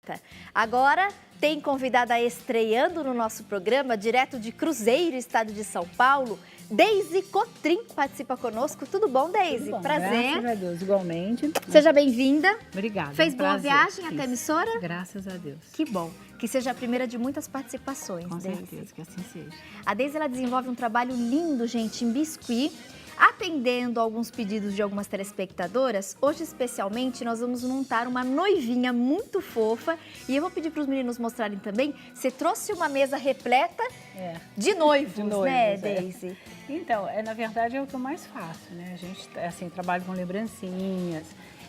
bonita. Agora tem convidada estreando no nosso programa, direto de Cruzeiro, estado de São Paulo, Deise Cotrim participa conosco. Tudo bom, Deise? Tudo bom, prazer. Graças a Deus, igualmente. Seja bem-vinda. Obrigada. Fez boa prazer. viagem até a emissora? Graças a Deus. Que bom. Que seja a primeira de muitas participações, Com Deise. certeza, que assim seja. A Deise, ela desenvolve um trabalho lindo, gente, em biscuit. Atendendo alguns pedidos de algumas telespectadoras, hoje especialmente nós vamos montar uma noivinha muito fofa e eu vou pedir para os meninos mostrarem também. Você trouxe uma mesa repleta de noivos, né, Deise? Então, na verdade é o que eu mais faço, né? A gente, assim, trabalha com lembrancinhas,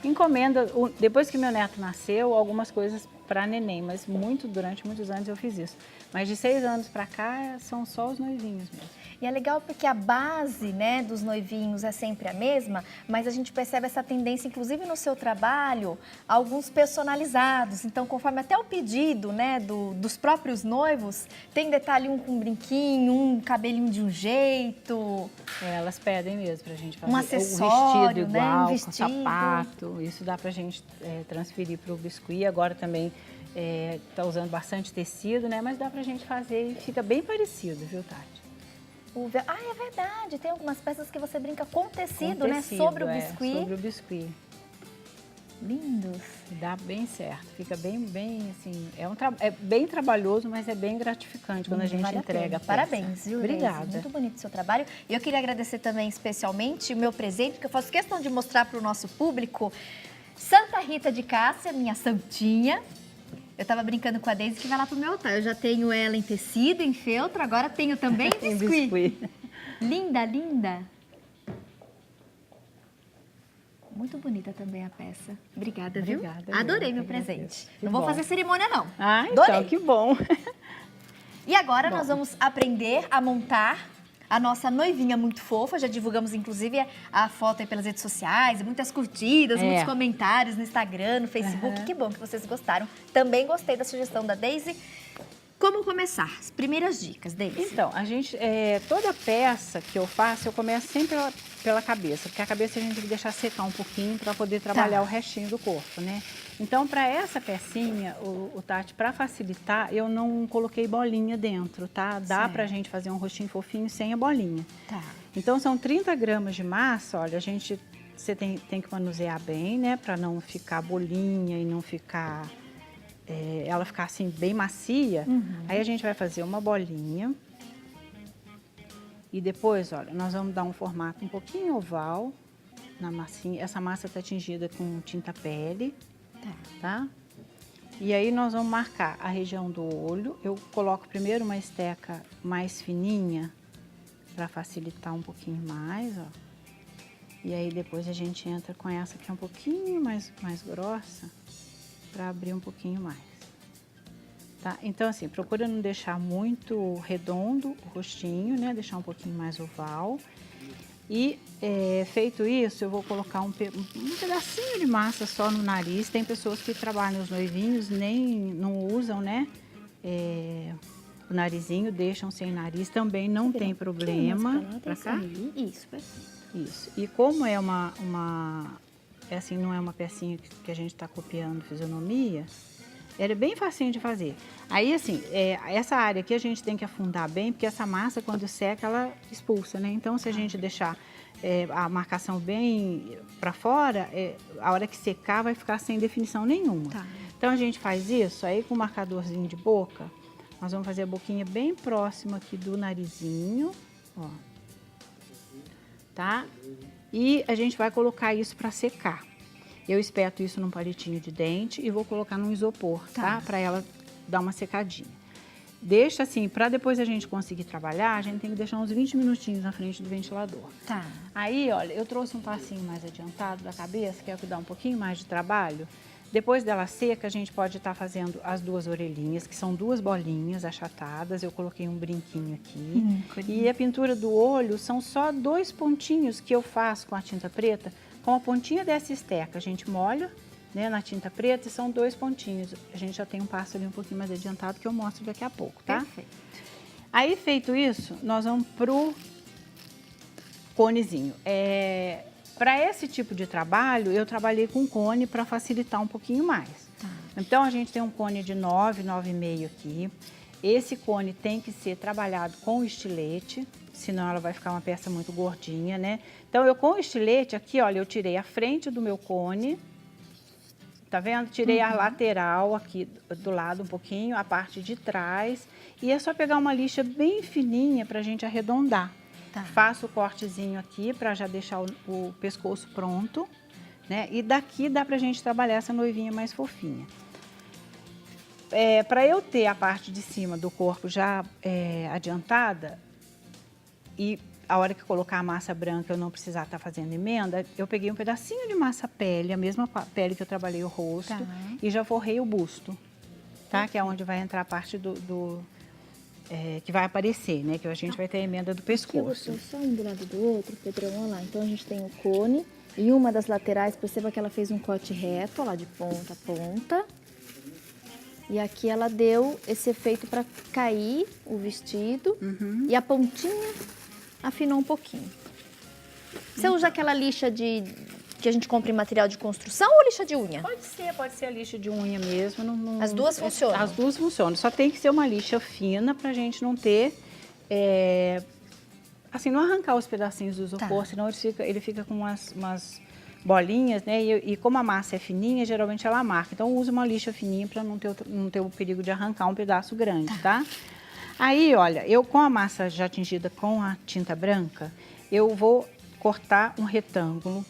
encomenda, depois que meu neto nasceu, algumas coisas para neném, mas durante muitos anos eu fiz isso. Mas de 6 anos para cá são só os noivinhos mesmo. E é legal porque a base, né, dos noivinhos é sempre a mesma, mas a gente percebe essa tendência, inclusive no seu trabalho, alguns personalizados. Então, conforme até o pedido, né, dos próprios noivos, tem detalhe um com um brinquinho, um cabelinho de um jeito. Elas pedem mesmo pra gente fazer um acessório, o vestido igual, né, um com vestido. sapato. Isso dá pra gente transferir pro biscuit. Agora também tá usando bastante tecido, né, mas dá pra gente fazer e fica bem parecido, viu, Tati? Ah, é verdade, tem algumas peças que você brinca com tecido, né? Sobre o biscuit. Sobre o biscuit. Lindos. Dá bem certo, fica bem assim, é bem trabalhoso, mas é bem gratificante quando a gente entrega a peça. Parabéns, viu, Obrigada. Deise? Muito bonito o seu trabalho. E eu queria agradecer também especialmente o meu presente, que eu faço questão de mostrar para o nosso público. Santa Rita de Cássia, minha santinha. Eu tava brincando com a Deise que vai lá pro meu altar. Eu já tenho ela em tecido, em feltro, agora tenho também em biscuit. Linda, linda. Muito bonita também a peça. Obrigada, viu? Obrigada. Adorei meu presente. Não vou fazer cerimônia, não. Ah, Adorei. então, que bom. E agora nós vamos aprender a montar a nossa noivinha muito fofa. Já divulgamos, inclusive, a foto aí pelas redes sociais, muitas curtidas, muitos comentários no Instagram, no Facebook. Que bom que vocês gostaram. Também gostei da sugestão da Deise. Como começar? As primeiras dicas, Deise. Então, a gente, toda peça que eu faço, eu começo sempre pela cabeça, porque a cabeça a gente tem que deixar secar um pouquinho para poder trabalhar o restinho do corpo, né? Então, para essa pecinha, o Tati, para facilitar, eu não coloquei bolinha dentro, tá? Dá pra gente fazer um rostinho fofinho sem a bolinha. Tá. Então, são 30 gramas de massa, olha, você tem que manusear bem, né? Para não ficar bolinha e não ficar... ela ficar assim bem macia. Aí a gente vai fazer uma bolinha. E depois, olha, nós vamos dar um formato um pouquinho oval na massinha. Essa massa tá tingida com tinta pele. Tá? E aí nós vamos marcar a região do olho. Eu coloco primeiro uma esteca mais fininha para facilitar um pouquinho mais, ó. E aí depois a gente entra com essa que é um pouquinho mais grossa para abrir um pouquinho mais. Tá? Então assim, procura não deixar muito redondo o rostinho, né? Deixar um pouquinho mais oval. E feito isso, eu vou colocar um pedacinho de massa só no nariz. Tem pessoas que trabalham os noivinhos, não usam, né? O narizinho, deixam sem nariz, também não tem problema. Pra cá? Isso, perfeito. Isso. E como é assim, não é uma pecinha que a gente está copiando fisionomia, era bem facinho de fazer. Aí, assim, essa área aqui a gente tem que afundar bem, porque essa massa, quando seca, ela expulsa, né? Então, se a gente deixar a marcação bem para fora, a hora que secar vai ficar sem definição nenhuma. Tá. Então, a gente faz isso, aí com o marcadorzinho de boca, nós vamos fazer a boquinha bem próxima aqui do narizinho, ó. Tá? E a gente vai colocar isso para secar. Eu espeto isso num palitinho de dente e vou colocar num isopor, tá? Para ela dar uma secadinha. Deixa assim, para depois a gente conseguir trabalhar, a gente tem que deixar uns 20 minutinhos na frente do ventilador. Tá. Aí, olha, eu trouxe um passinho mais adiantado da cabeça, que é o que dá um pouquinho mais de trabalho. Depois dela seca, a gente pode estar fazendo as 2 orelhinhas, que são 2 bolinhas achatadas. Eu coloquei um brinquinho aqui. E a pintura do olho são só 2 pontinhos que eu faço com a tinta preta. Com a pontinha dessa esteca, a gente molha, né, na tinta preta e são 2 pontinhos. A gente já tem um passo ali um pouquinho mais adiantado que eu mostro daqui a pouco, tá? Perfeito. Aí, feito isso, nós vamos pro conezinho. Para esse tipo de trabalho, eu trabalhei com cone para facilitar um pouquinho mais. Então, a gente tem um cone de 9, 9,5 aqui. Esse cone tem que ser trabalhado com estilete, senão ela vai ficar uma peça muito gordinha, né? Então, eu com o estilete aqui, olha, eu tirei a frente do meu cone, tá vendo? Tirei a lateral aqui do lado um pouquinho, a parte de trás. E é só pegar uma lixa bem fininha pra gente arredondar. Tá. Faço o cortezinho aqui pra já deixar o pescoço pronto, né? E daqui dá pra gente trabalhar essa noivinha mais fofinha. Para eu ter a parte de cima do corpo já adiantada e a hora que colocar a massa branca eu não precisar estar fazendo emenda, eu peguei um pedacinho de massa pele, a mesma pele que eu trabalhei o rosto, e já forrei o busto, tá? Que é onde vai entrar a parte que vai aparecer, né? Que a gente vai ter a emenda do pescoço. Aqui, só um do lado do outro, Pedrão, olha lá. Então a gente tem o cone e uma das laterais, perceba que ela fez um corte reto, ó lá, de ponta a ponta. E aqui ela deu esse efeito para cair o vestido e a pontinha afinou um pouquinho. Você usa aquela lixa que a gente compra em material de construção ou lixa de unha? Pode ser a lixa de unha mesmo. As duas funcionam? As duas funcionam, só tem que ser uma lixa fina pra gente não ter, assim, não arrancar os pedacinhos do isopor, senão ele fica com umas bolinhas, né? E como a massa é fininha, geralmente ela marca. Então, usa uma lixa fininha para não ter o perigo de arrancar um pedaço grande, tá? Aí, olha, eu com a massa já tingida com a tinta branca, eu vou cortar um retângulo.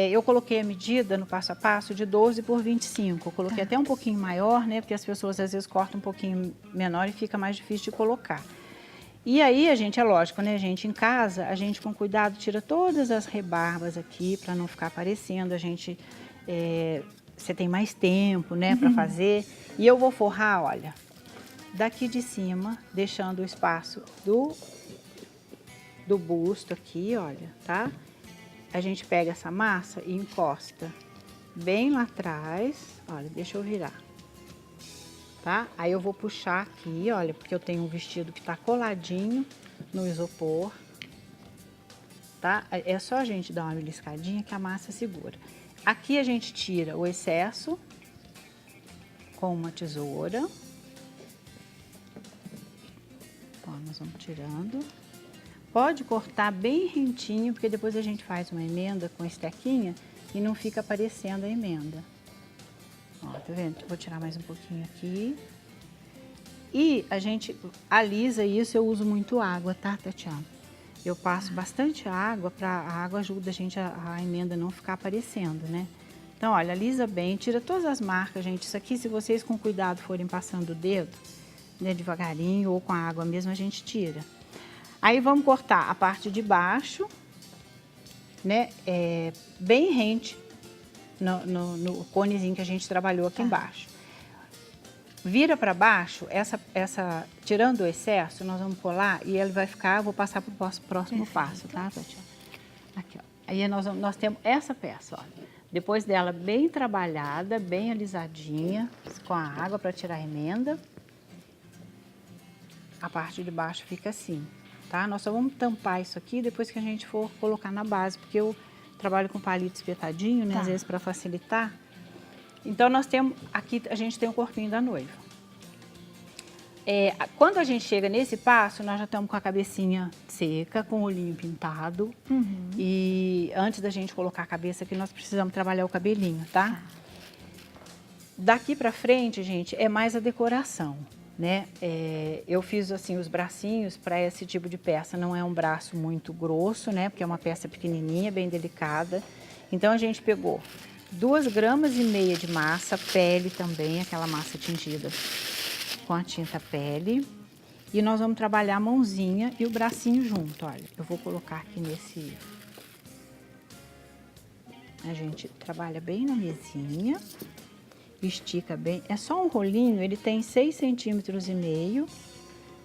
Eu coloquei a medida no passo a passo de 12 por 25. Eu coloquei até um pouquinho maior, né? Porque as pessoas às vezes cortam um pouquinho menor e fica mais difícil de colocar. E aí, é lógico, né, gente, em casa, a gente com cuidado tira todas as rebarbas aqui para não ficar aparecendo. Você tem mais tempo, né, para fazer. E eu vou forrar, olha, daqui de cima, deixando o espaço do busto aqui, olha, tá? A gente pega essa massa e encosta bem lá atrás. Olha, deixa eu virar. Tá? Aí eu vou puxar aqui, olha, porque eu tenho um vestido que tá coladinho no isopor, tá? É só a gente dar uma beliscadinha que a massa segura. Aqui a gente tira o excesso com uma tesoura. Ó, nós vamos tirando. Pode cortar bem rentinho, porque depois a gente faz uma emenda com estequinha e não fica aparecendo a emenda. Ó, tá vendo? Vou tirar mais um pouquinho aqui. E a gente alisa isso, eu uso muito água, tá, Tatiana? Eu passo bastante água, a água ajuda a emenda não ficar aparecendo, né? Então, olha, alisa bem, tira todas as marcas, gente. Isso aqui, se vocês com cuidado forem passando o dedo, né, devagarinho ou com a água mesmo, a gente tira. Aí vamos cortar a parte de baixo, né, bem rente no conezinho que a gente trabalhou aqui embaixo. Vira para baixo, tirando o excesso, nós vamos colar e ele vai ficar, eu vou passar para o próximo passo, tá, Tatiana? Aqui, ó. Aí nós temos essa peça, ó. Depois dela bem trabalhada, bem alisadinha, com a água para tirar a emenda. A parte de baixo fica assim, tá? Nós só vamos tampar isso aqui depois que a gente for colocar na base, porque eu trabalho com palito espetadinho, né? Às vezes para facilitar. Então, nós temos, aqui a gente tem o corpinho da noiva. Quando a gente chega nesse passo, nós já estamos com a cabecinha seca, com o olhinho pintado. E antes da gente colocar a cabeça aqui, nós precisamos trabalhar o cabelinho, tá? Daqui pra frente, gente, é mais a decoração, né? Eu fiz assim os bracinhos para esse tipo de peça. Não é um braço muito grosso, né? Porque é uma peça pequenininha, bem delicada. Então, a gente pegou 2,5 gramas de massa, pele também, aquela massa tingida com a tinta pele. E nós vamos trabalhar a mãozinha e o bracinho junto, olha. Eu vou colocar aqui nesse... A gente trabalha bem na mesinha, estica bem. É só um rolinho, ele tem 6,5 centímetros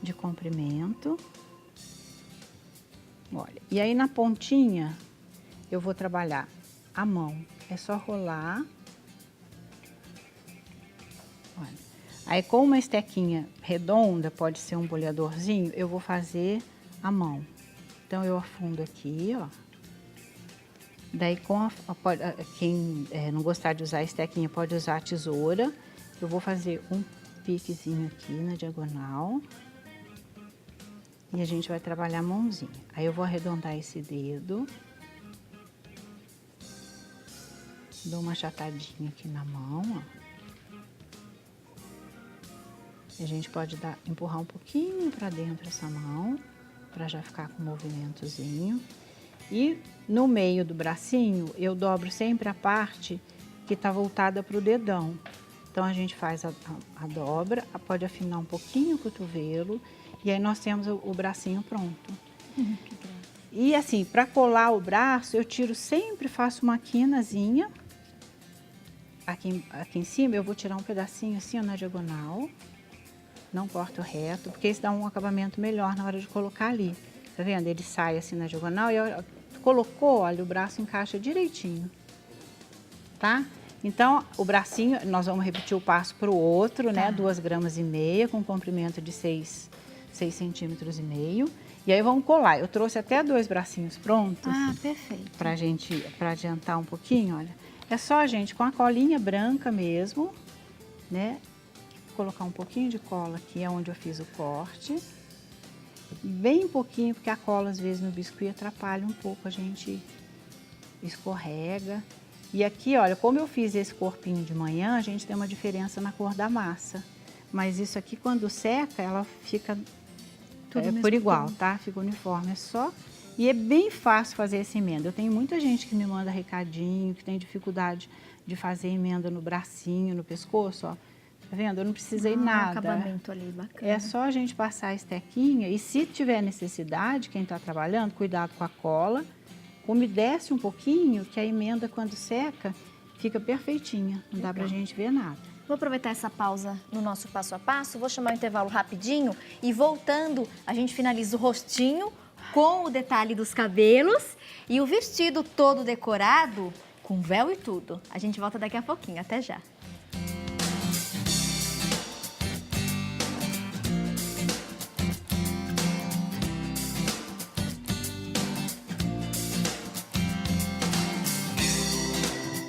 de comprimento. Olha, e aí na pontinha eu vou trabalhar a mão. É só rolar. Olha. Aí com uma estequinha redonda, pode ser um boleadorzinho, eu vou fazer a mão. Então eu afundo aqui, ó. Daí, quem não gostar de usar a estequinha pode usar a tesoura. Eu vou fazer um piquezinho aqui na diagonal. E a gente vai trabalhar a mãozinha. Aí eu vou arredondar esse dedo. Dou uma achatadinha aqui na mão, ó. A gente pode empurrar um pouquinho para dentro essa mão, para já ficar com um movimentozinho. E no meio do bracinho, eu dobro sempre a parte que tá voltada para o dedão. Então, a gente faz a dobra, pode afinar um pouquinho o cotovelo, e aí nós temos o bracinho pronto. E assim, para colar o braço, eu sempre faço uma quinazinha. Aqui em cima, eu vou tirar um pedacinho assim, ó, na diagonal. Não corto reto, porque isso dá um acabamento melhor na hora de colocar ali. Tá vendo? Ele sai assim na diagonal e colocou, olha, o braço encaixa direitinho. Tá? Então, o bracinho, nós vamos repetir o passo pro outro, né? 2,5 gramas, com comprimento de 6,5 centímetros. E aí vamos colar. Eu trouxe até 2 bracinhos prontos. Ah, perfeito. Pra adiantar um pouquinho, olha. É só, gente, com a colinha branca mesmo, né? Colocar um pouquinho de cola aqui, é onde eu fiz o corte. Bem pouquinho, porque a cola, às vezes, no biscuit atrapalha um pouco, a gente escorrega. E aqui, olha, como eu fiz esse corpinho de manhã, a gente tem uma diferença na cor da massa. Mas isso aqui, quando seca, ela fica por igual, tá? Fica uniforme, é só... E é bem fácil fazer essa emenda. Eu tenho muita gente que me manda recadinho, que tem dificuldade de fazer emenda no bracinho, no pescoço, ó. Tá vendo? Eu não precisei nada. Acabamento ali, bacana. É só a gente passar a estequinha e se tiver necessidade, quem tá trabalhando, cuidado com a cola. Umedece um pouquinho, que a emenda, quando seca, fica perfeitinha. Não dá pra gente ver nada. Vou aproveitar essa pausa no nosso passo a passo, vou chamar o intervalo rapidinho e voltando, a gente finaliza o rostinho com o detalhe dos cabelos e o vestido todo decorado com véu e tudo. A gente volta daqui a pouquinho, até já.